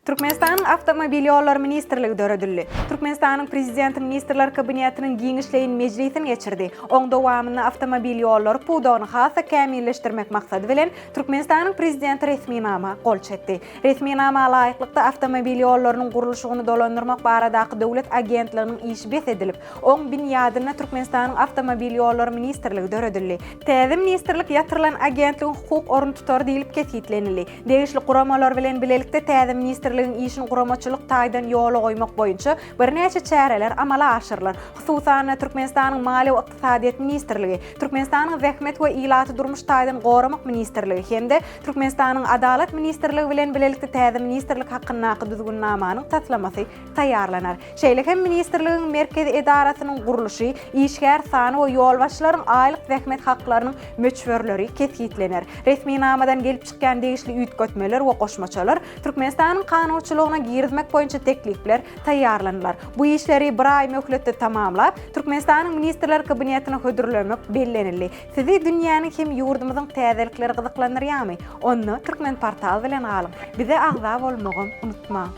Türkmenistan'ın Avtomobil Yolları Ministerligi döredildi. Türkmenistan'ın Prezidenti Ministerler Kabinetinin giňişleýin meclisini geçirdi. Oň dowamyny Avtomobil Yolları puwdagyny hasa kämilleşdirmek maksady bilen Türkmenistan'ın Prezidenti resminama gol çekdi. Resminama laýyklykda Avtomobil Yollarının gurulşygyny dolandyrmak baradaky döwlet agentliginiň işi besedilip, oň binýadyna Türkmenistan'ın Avtomobil Yolları Ministerligi döredildi. Täze ministerlik ýatyrylan agentligiň hukuk orun tutar diýilip kesitlenildi. Degişli guramalar bilen bilelikde täze ministerligiň işini guramaçylyk taýdan ýola goýmak boýunça bir näçe çäreler amala aşyrylar. Hususan Türkmenistan'ın Maliýe we Ykdysadyýat Ministerligi, Türkmenistan'ın Zähmet we Ilaty durmuş taýdan goramak ministerligi hemde Türkmenistan'ın Adalet Ministerligi bilen bilelikde täze ministerlik hakkyndaky düzgünnamanyň taslamasy taýýarlanar. Şeýle hem ministerligiň merkezi edarasynyň gurulşy, işgär sany we ýolbaşçylaryň aýlyk zähmet haklarynyň möçberleri kesitlener. Resminamadan gelip çykkan degişli üýtgetmeler we goşmaçalar Türkmenistan'ın kanunçylygyna girizmek boýunça teklifler taýýarlanlar. Bu işleri bir ay möhletde tamamlap, Türkmenistan'ın Ministerler Kabinetine hödürlemek bellenildi. Sizi dünýäniň hem ýurdumyzyň täzelikleri gyzyklandyrýarmy? Onu Türkmen portal bilen alyň. Bize agza bolmagy unutma.